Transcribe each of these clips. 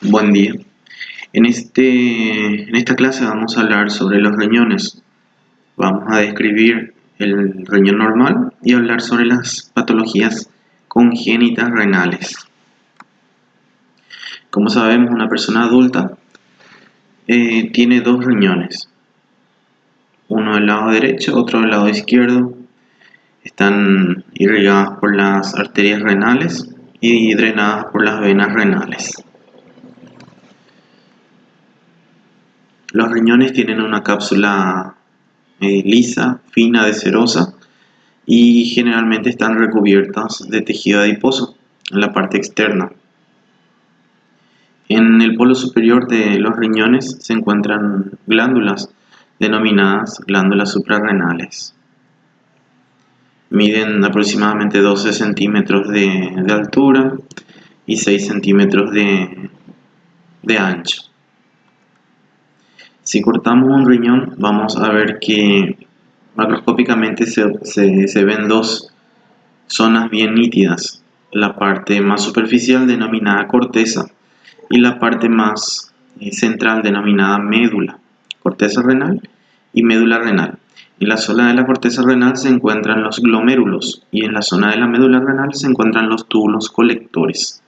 Buen día. En esta clase vamos a hablar sobre los riñones. Vamos a describir el riñón normal y hablar sobre las patologías congénitas renales. Como sabemos, una persona adulta tiene dos riñones, uno del lado derecho, otro del lado izquierdo. Están irrigadas por las arterias renales y drenadas por las venas renales. Los riñones tienen una cápsula lisa, fina, de serosa y generalmente están recubiertas de tejido adiposo en la parte externa. En el polo superior de los riñones se encuentran glándulas denominadas glándulas suprarrenales. Miden aproximadamente 12 centímetros de altura y 6 centímetros de ancho. Si cortamos un riñón, vamos a ver que macroscópicamente se ven dos zonas bien nítidas: la parte más superficial denominada corteza y la parte más central denominada médula, corteza renal y médula renal. En la zona de la corteza renal se encuentran los glomérulos y en la zona de la médula renal se encuentran los túbulos colectores.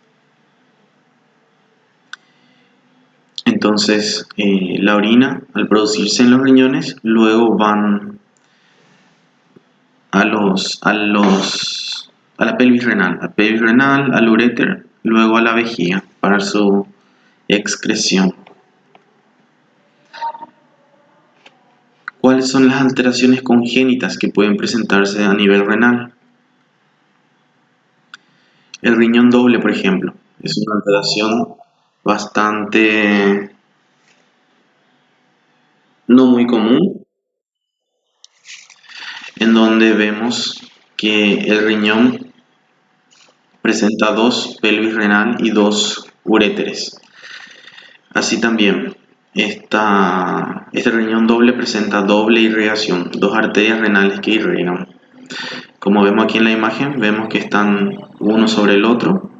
Entonces, la orina, al producirse en los riñones, luego van a la pelvis renal, al uréter, luego a la vejiga para su excreción. ¿Cuáles son las alteraciones congénitas que pueden presentarse a nivel renal? El riñón doble, por ejemplo, es una alteración bastante no muy común, en donde vemos que el riñón presenta dos pelvis renal y dos uréteres. Así también, este riñón doble presenta doble irrigación, dos arterias renales que irrigan. Como vemos aquí en la imagen, vemos que están uno sobre el otro.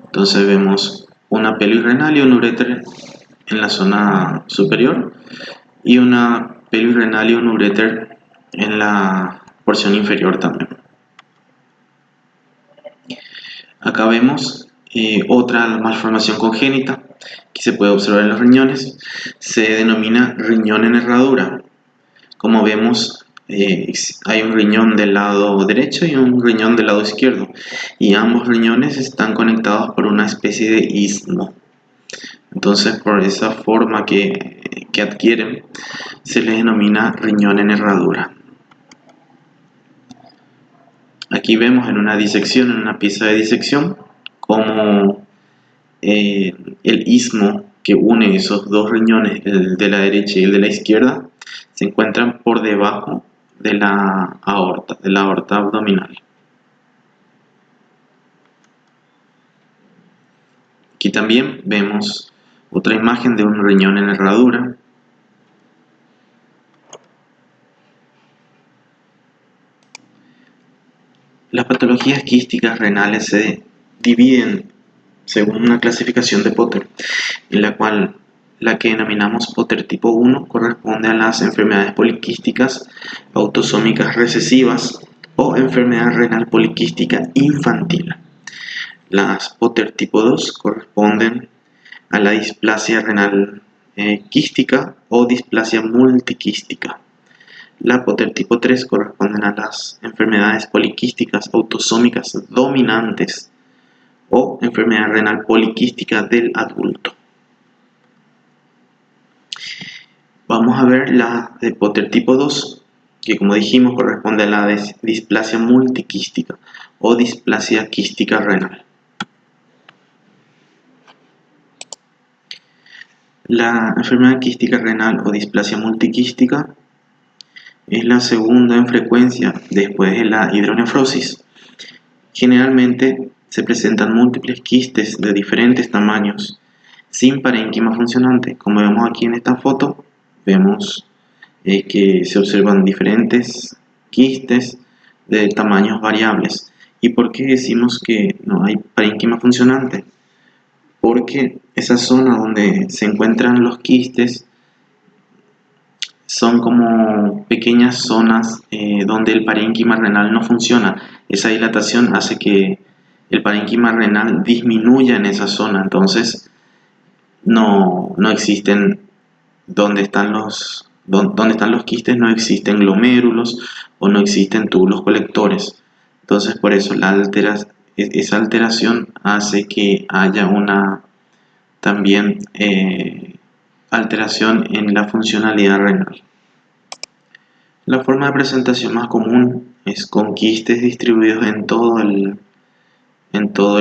Entonces vemos una pelvis renal y un uréter en la zona superior y una pelvis renal y un uréter en la porción inferior también. Acá vemos otra malformación congénita que se puede observar en los riñones. Se denomina riñón en herradura. Como vemos, hay un riñón del lado derecho y un riñón del lado izquierdo, y ambos riñones están conectados por una especie de istmo. Entonces, por esa forma que adquieren, se les denomina riñón en herradura. Aquí vemos en una disección, en una pieza de disección, cómo el istmo que une esos dos riñones, el de la derecha y el de la izquierda, se encuentran por debajo de la aorta abdominal. Aquí también vemos otra imagen de un riñón en herradura. Las patologías quísticas renales se dividen según una clasificación de Potter, en la cual la que denominamos Potter tipo 1 corresponde a las enfermedades poliquísticas autosómicas recesivas o enfermedad renal poliquística infantil. Las Potter tipo 2 corresponden a la displasia renal quística o displasia multiquística. La Potter tipo 3 corresponden a las enfermedades poliquísticas autosómicas dominantes o enfermedad renal poliquística del adulto. Vamos a ver la de Potter tipo 2, que como dijimos corresponde a la displasia multiquística o displasia quística renal. La enfermedad quística renal o displasia multiquística es la segunda en frecuencia después de la hidronefrosis. Generalmente se presentan múltiples quistes de diferentes tamaños sin parénquima funcionante. Como vemos aquí en esta foto, vemos que se observan diferentes quistes de tamaños variables. ¿Y por qué decimos que no hay parénquima funcionante? porque esa zona donde se encuentran los quistes son como pequeñas zonas donde el parénquima renal no funciona. Esa dilatación hace que el parénquima renal disminuya en esa zona, entonces no existen donde están los quistes, no existen glomérulos o no existen túbulos colectores. Entonces por eso esa alteración hace que haya una también alteración en la funcionalidad renal. La forma de presentación más común es con quistes distribuidos en todo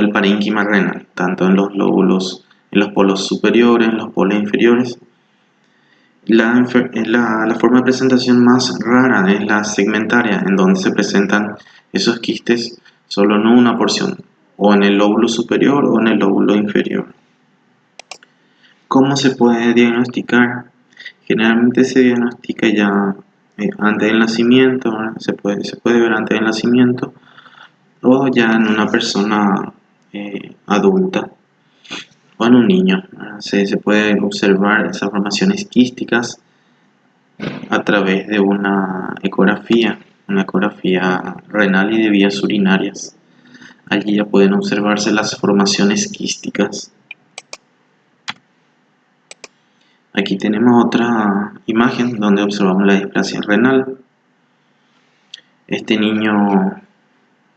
el parénquima renal, tanto en los lóbulos, en los polos superiores, en los polos inferiores. La forma de presentación más rara es la segmentaria, en donde se presentan esos quistes solo en una porción, o en el lóbulo superior o en el lóbulo inferior. ¿Cómo se puede diagnosticar? Generalmente se diagnostica ya antes del nacimiento, ¿verdad? Se puede ver antes del nacimiento o ya en una persona adulta o en un niño. Se puede observar esas formaciones quísticas a través de una ecografía renal y de vías urinarias. Allí ya pueden observarse las formaciones quísticas. Aquí tenemos otra imagen donde observamos la displasia renal. Este niño,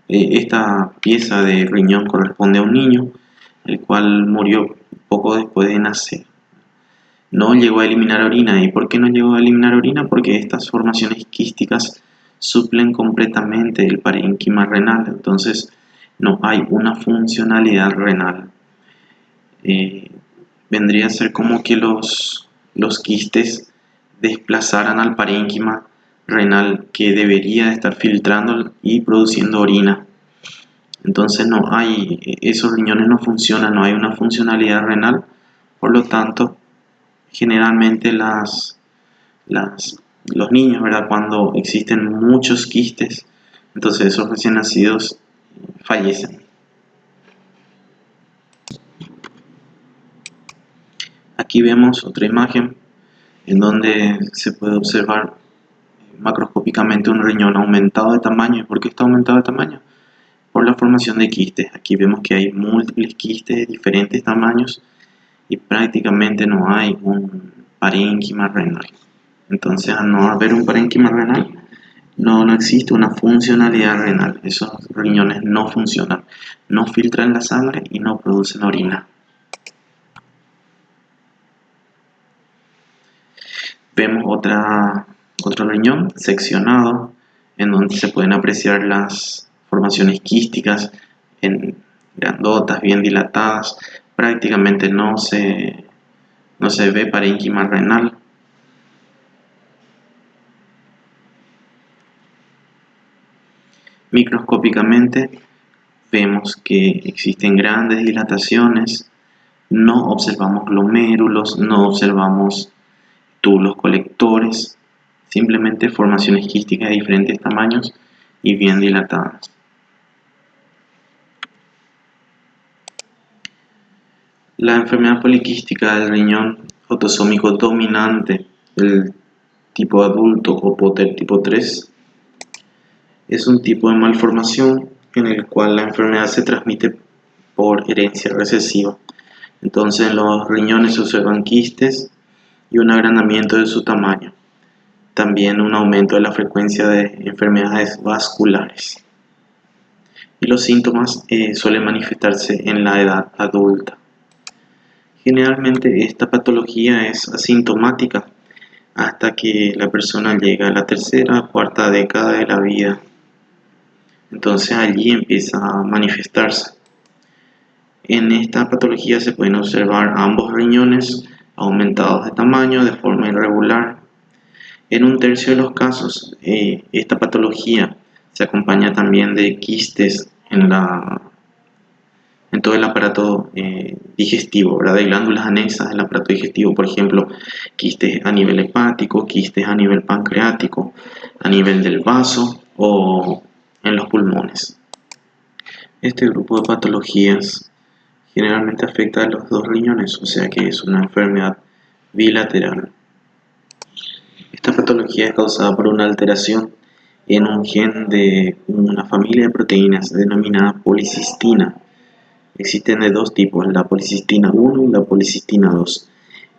esta pieza de riñón corresponde a un niño, el cual murió poco después de nacer. No llegó a eliminar orina. ¿Y por qué no llegó a eliminar orina? Porque estas formaciones quísticas suplen completamente el parénquima renal, entonces no hay una funcionalidad renal. Vendría a ser como que los quistes desplazaran al parénquima renal, que debería estar filtrando y produciendo orina. Entonces esos riñones no funcionan, no hay una funcionalidad renal. Por lo tanto, generalmente los niños, ¿verdad? Cuando existen muchos quistes, entonces esos recién nacidos fallecen. Aquí vemos otra imagen en donde se puede observar macroscópicamente un riñón aumentado de tamaño. ¿Y por qué está aumentado de tamaño? Por la formación de quistes. Aquí vemos que hay múltiples quistes de diferentes tamaños y prácticamente no hay un parénquima renal. Entonces, al no haber un parénquima renal, no existe una funcionalidad renal. Esos riñones no funcionan, no filtran la sangre y no producen orina. Vemos otro riñón seccionado, en donde se pueden apreciar las formaciones quísticas en grandotas, bien dilatadas. Prácticamente no se ve parénquima renal. Microscópicamente vemos que existen grandes dilataciones, no observamos glomérulos, no observamos túbulos colectores, simplemente formaciones quísticas de diferentes tamaños y bien dilatadas. La enfermedad poliquística del riñón autosómico dominante del tipo adulto o Potter tipo 3 es un tipo de malformación en el cual la enfermedad se transmite por herencia recesiva. Entonces en los riñones se observan quistes y un agrandamiento de su tamaño. También un aumento de la frecuencia de enfermedades vasculares. Y los síntomas suelen manifestarse en la edad adulta. Generalmente esta patología es asintomática hasta que la persona llega a la tercera o cuarta década de la vida. Entonces allí empieza a manifestarse. En esta patología se pueden observar ambos riñones aumentados de tamaño de forma irregular. En un tercio de los casos, esta patología se acompaña también de quistes en todo el aparato digestivo, ¿verdad? De glándulas anexas del aparato digestivo, por ejemplo, quistes a nivel hepático, quistes a nivel pancreático, a nivel del vaso o en los pulmones. Este grupo de patologías Generalmente afecta a los dos riñones, o sea que es una enfermedad bilateral. Esta patología es causada por una alteración en un gen de una familia de proteínas denominada policistina. Existen de dos tipos, la policistina 1 y la policistina 2.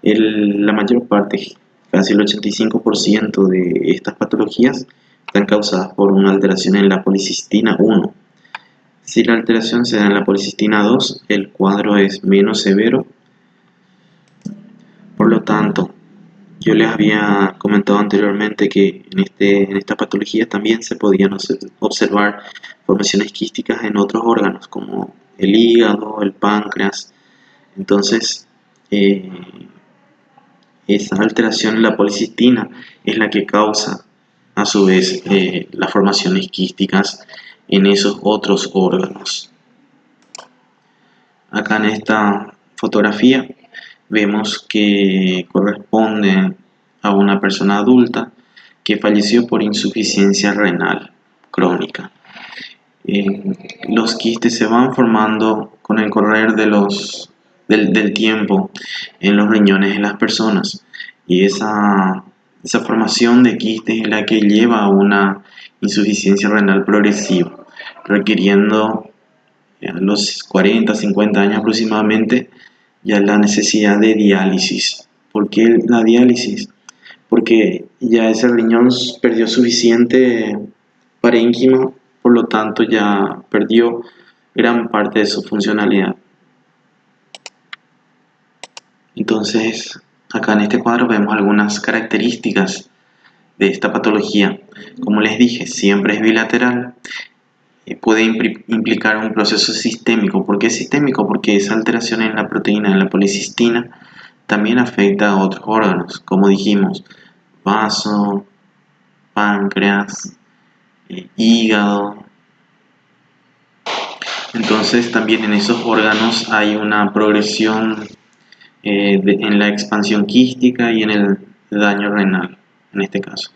La mayor parte, casi el 85% de estas patologías están causadas por una alteración en la policistina 1. Si la alteración se da en la policistina 2, el cuadro es menos severo. Por lo tanto, yo les había comentado anteriormente que en esta patología también se podían observar formaciones quísticas en otros órganos como el hígado, el páncreas. Entonces, esa alteración en la policistina es la que causa a su vez las formaciones quísticas en esos otros órganos. Acá en esta fotografía vemos que corresponde a una persona adulta que falleció por insuficiencia renal crónica. Los quistes se van formando con el correr del tiempo en los riñones de las personas, y esa formación de quistes es la que lleva a una insuficiencia renal progresiva, requiriendo a los 40, 50 años aproximadamente ya la necesidad de diálisis. ¿Por qué la diálisis? Porque ya ese riñón perdió suficiente parénquima, por lo tanto ya perdió gran parte de su funcionalidad. Entonces, acá en este cuadro vemos algunas características de esta patología. Como les dije, siempre es bilateral. Puede implicar un proceso sistémico. ¿Por qué sistémico? Porque esa alteración en la proteína, en la policistina, también afecta a otros órganos, como dijimos, vaso, páncreas, hígado. Entonces también en esos órganos hay una progresión en la expansión quística y en el daño renal, en este caso.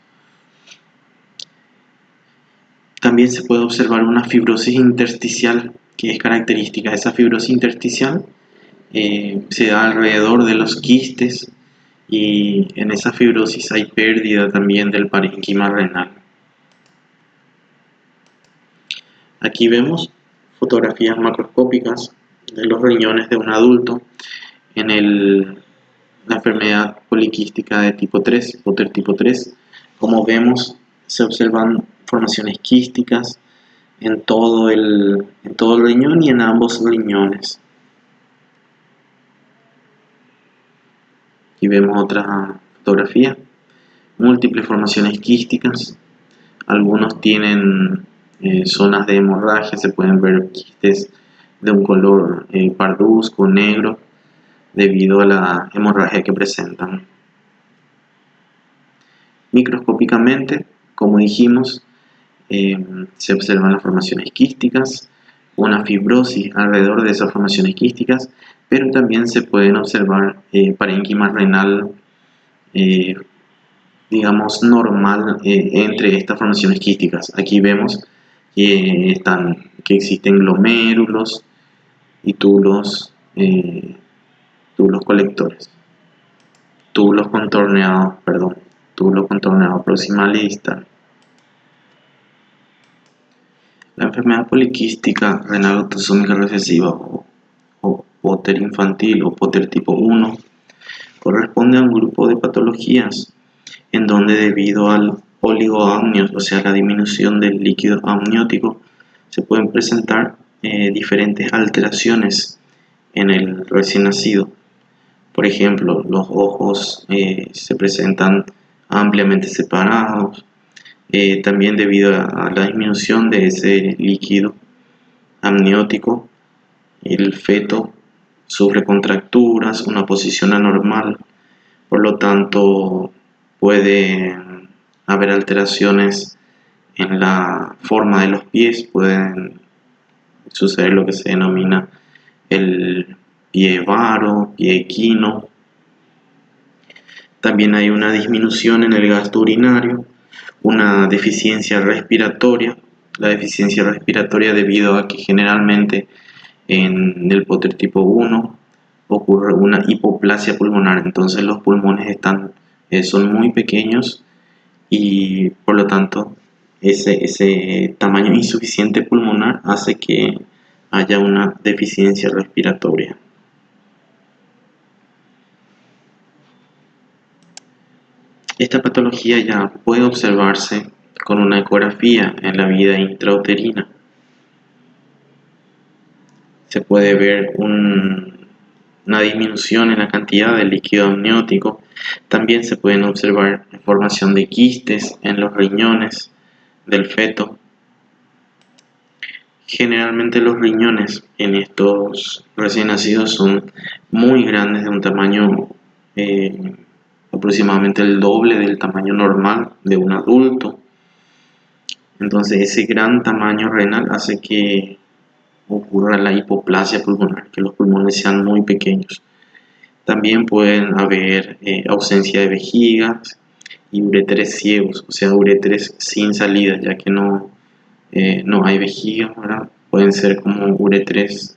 También se puede observar una fibrosis intersticial que es característica. Esa fibrosis intersticial se da alrededor de los quistes, y en esa fibrosis hay pérdida también del parénquima renal. Aquí vemos fotografías macroscópicas de los riñones de un adulto en la enfermedad poliquística de tipo 3, Potter tipo 3. Como vemos, se observan formaciones quísticas en todo el riñón y en ambos riñones. Aquí vemos otra fotografía, múltiples formaciones quísticas. Algunos tienen zonas de hemorragia, se pueden ver quistes de un color parduzco, negro, debido a la hemorragia que presentan. Microscópicamente, como dijimos, se observan las formaciones quísticas, una fibrosis alrededor de esas formaciones quísticas, pero también se pueden observar parénquima renal, digamos, normal entre estas formaciones quísticas. Aquí vemos que existen glomérulos y túbulos colectores, túbulos contorneados proximal y distal. La enfermedad poliquística renal autosómica recesiva o Potter infantil o Potter tipo 1 corresponde a un grupo de patologías en donde, debido al oligoamnio, o sea, la disminución del líquido amniótico, se pueden presentar diferentes alteraciones en el recién nacido. Por ejemplo, los ojos se presentan ampliamente separados, también debido a la disminución de ese líquido amniótico. El feto sufre contracturas, una posición anormal, por lo tanto puede haber alteraciones en la forma de los pies, pueden suceder lo que se denomina el pie varo, pie equino. También hay una disminución en el gasto urinario, una deficiencia respiratoria. La deficiencia respiratoria, debido a que generalmente En el Potter tipo 1 ocurre una hipoplasia pulmonar, entonces los pulmones son muy pequeños y por lo tanto ese tamaño insuficiente pulmonar hace que haya una deficiencia respiratoria. Esta patología ya puede observarse con una ecografía en la vía intrauterina. Se puede ver una disminución en la cantidad de líquido amniótico. También se pueden observar formación de quistes en los riñones del feto. Generalmente los riñones en estos recién nacidos son muy grandes, de un tamaño aproximadamente el doble del tamaño normal de un adulto. Entonces ese gran tamaño renal hace que ocurra la hipoplasia pulmonar, que los pulmones sean muy pequeños. También pueden haber ausencia de vejigas y uréteres ciegos, o sea, uréteres sin salida, ya que no hay vejiga, ¿verdad? Pueden ser como uréteres,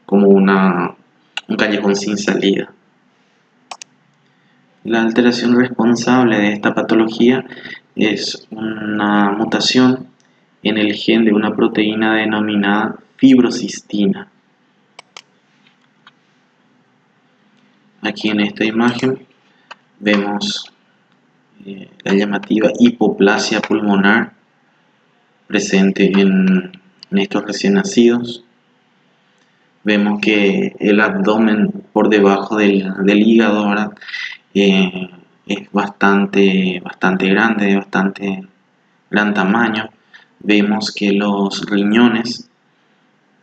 como un callejón sin salida. La alteración responsable de esta patología es una mutación en el gen de una proteína denominada fibrocistina. Aquí en esta imagen vemos la llamativa hipoplasia pulmonar presente en estos recién nacidos. Vemos que el abdomen por debajo del hígado, ¿verdad? Es bastante grande, de bastante gran tamaño. Vemos que los riñones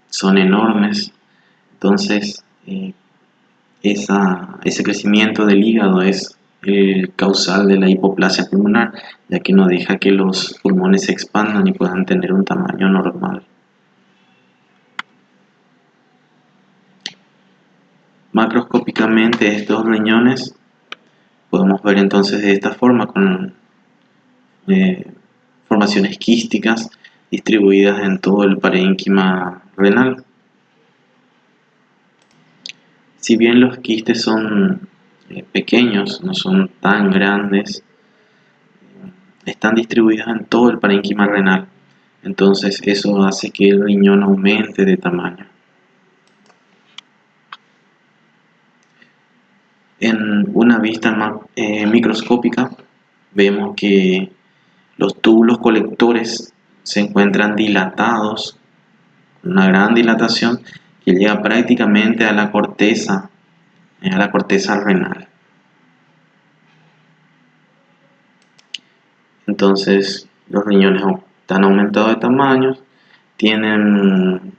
son enormes, entonces ese crecimiento del hígado es el causal de la hipoplasia pulmonar, ya que no deja que los pulmones se expandan y puedan tener un tamaño normal. Macroscópicamente estos riñones podemos ver entonces de esta forma, con formaciones quísticas distribuidas en todo el parénquima renal. Si bien los quistes son pequeños, no son tan grandes, están distribuidos en todo el parénquima renal. Entonces eso hace que el riñón aumente de tamaño. En una vista microscópica vemos que los túbulos colectores se encuentran dilatados, una gran dilatación que llega prácticamente a la corteza renal. Entonces los riñones están aumentados de tamaño, tienen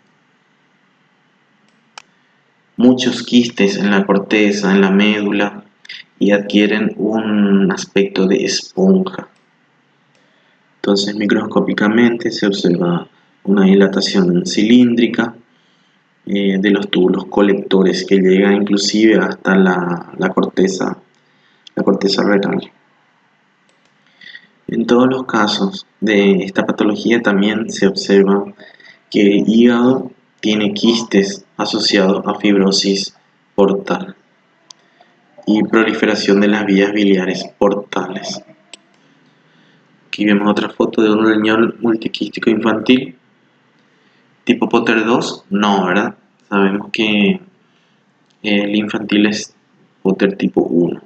muchos quistes en la corteza, en la médula, y adquieren un aspecto de esponja. Entonces microscópicamente se observa una dilatación cilíndrica de los túbulos colectores que llega inclusive hasta la corteza renal. En todos los casos de esta patología también se observa que el hígado tiene quistes asociados a fibrosis portal y proliferación de las vías biliares portales. Aquí vemos otra foto de un riñón multiquístico infantil. ¿Tipo Potter 2? No, ¿verdad? Sabemos que el infantil es Potter tipo 1.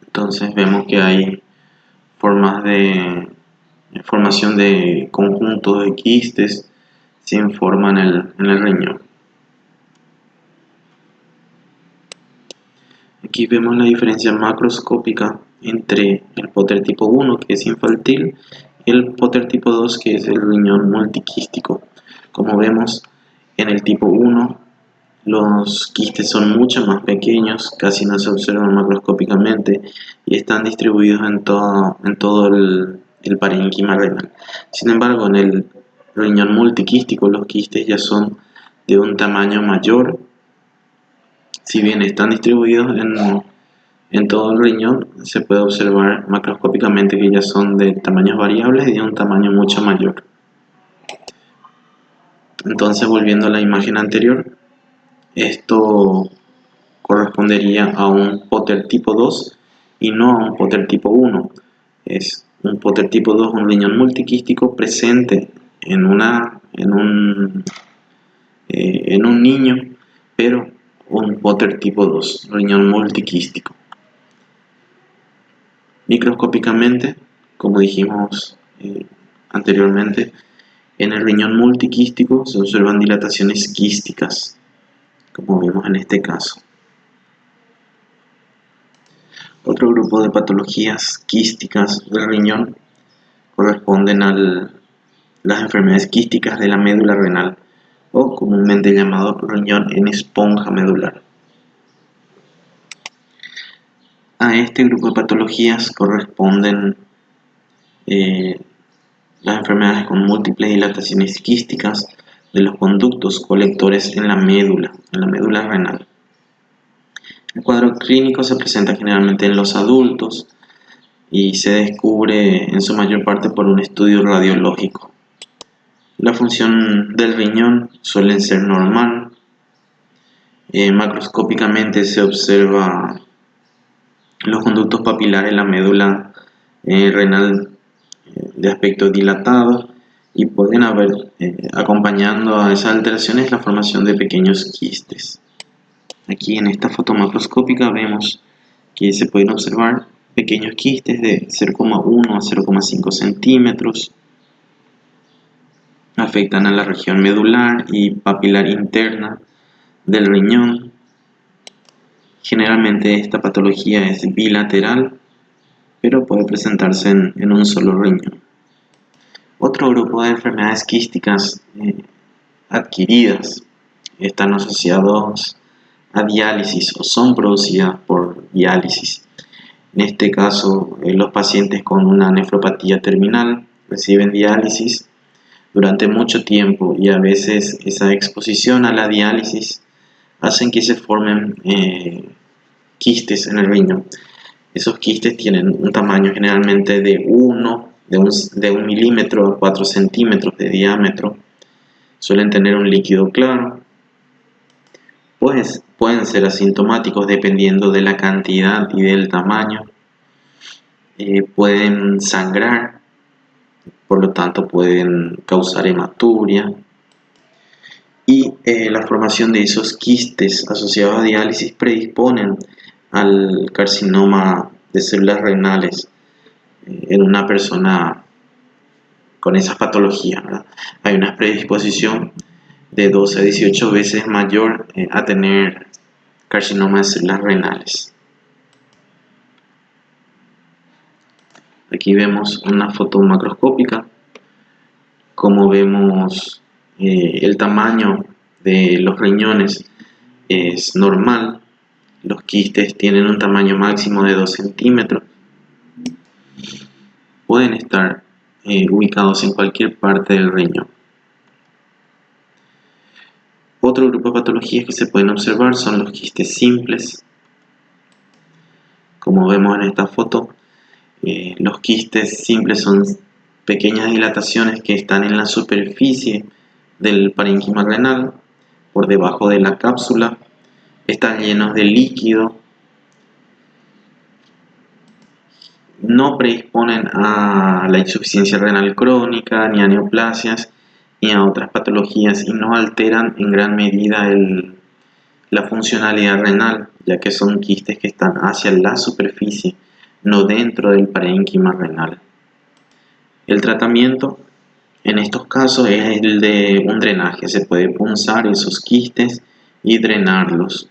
Entonces vemos que hay formación de conjuntos de quistes sin forma en el riñón. Aquí vemos la diferencia macroscópica entre el Potter tipo 1, que es infantil, y el Potter tipo 2, que es el riñón multiquístico. Como vemos, en el tipo 1 los quistes son mucho más pequeños, casi no se observan macroscópicamente y están distribuidos en todo el parénquima renal. Sin embargo, en el riñón multiquístico los quistes ya son de un tamaño mayor. Si bien están distribuidos en todo el riñón, se puede observar macroscópicamente que ya son de tamaños variables y de un tamaño mucho mayor. Entonces, volviendo a la imagen anterior, esto correspondería a un Potter tipo 2 y no a un Potter tipo 1. Es un Potter tipo 2, un riñón multiquístico presente en un niño, pero un Potter tipo 2, riñón multiquístico. Microscópicamente, como dijimos anteriormente, en el riñón multiquístico se observan dilataciones quísticas, como vemos en este caso. Otro grupo de patologías quísticas del riñón corresponden a las enfermedades quísticas de la médula renal, o comúnmente llamado riñón en esponja medular. A este grupo de patologías corresponden las enfermedades con múltiples dilataciones quísticas de los conductos colectores en la médula renal. El cuadro clínico se presenta generalmente en los adultos y se descubre en su mayor parte por un estudio radiológico. La función del riñón suele ser normal. Macroscópicamente se observa los conductos papilares en la médula renal de aspecto dilatado, y pueden haber, acompañando a esas alteraciones, la formación de pequeños quistes. Aquí en esta foto macroscópica vemos que se pueden observar pequeños quistes de 0,1 a 0,5 centímetros. Afectan a la región medular y papilar interna del riñón. Generalmente esta patología es bilateral, pero puede presentarse en un solo riñón. Otro grupo de enfermedades quísticas adquiridas están asociados a diálisis o son producidas por diálisis. En este caso, los pacientes con una nefropatía terminal reciben diálisis durante mucho tiempo, y a veces esa exposición a la diálisis hacen que se formen quistes en el riñón. Esos quistes tienen un tamaño generalmente de 1 milímetro a 4 centímetros de diámetro. Suelen tener un líquido claro. Pues pueden ser asintomáticos dependiendo de la cantidad y del tamaño. Pueden sangrar, por lo tanto pueden causar hematuria. Y la formación de esos quistes asociados a diálisis predisponen al carcinoma de células renales en una persona con esas patologías, ¿verdad? Hay una predisposición de 12 a 18 veces mayor a tener carcinoma de células renales. Aquí vemos una foto macroscópica, como vemos el tamaño de los riñones es normal. Los quistes tienen un tamaño máximo de 2 centímetros. Pueden estar ubicados en cualquier parte del riñón. Otro grupo de patologías que se pueden observar son los quistes simples. Como vemos en esta foto, los quistes simples son pequeñas dilataciones que están en la superficie del parénquima renal, por debajo de la cápsula. Están llenos de líquido. No predisponen a la insuficiencia renal crónica, ni a neoplasias, ni a otras patologías, y no alteran en gran medida la funcionalidad renal, ya que son quistes que están hacia la superficie, no dentro del parénquima renal. El tratamiento en estos casos es el de un drenaje. Se puede punzar esos quistes y drenarlos.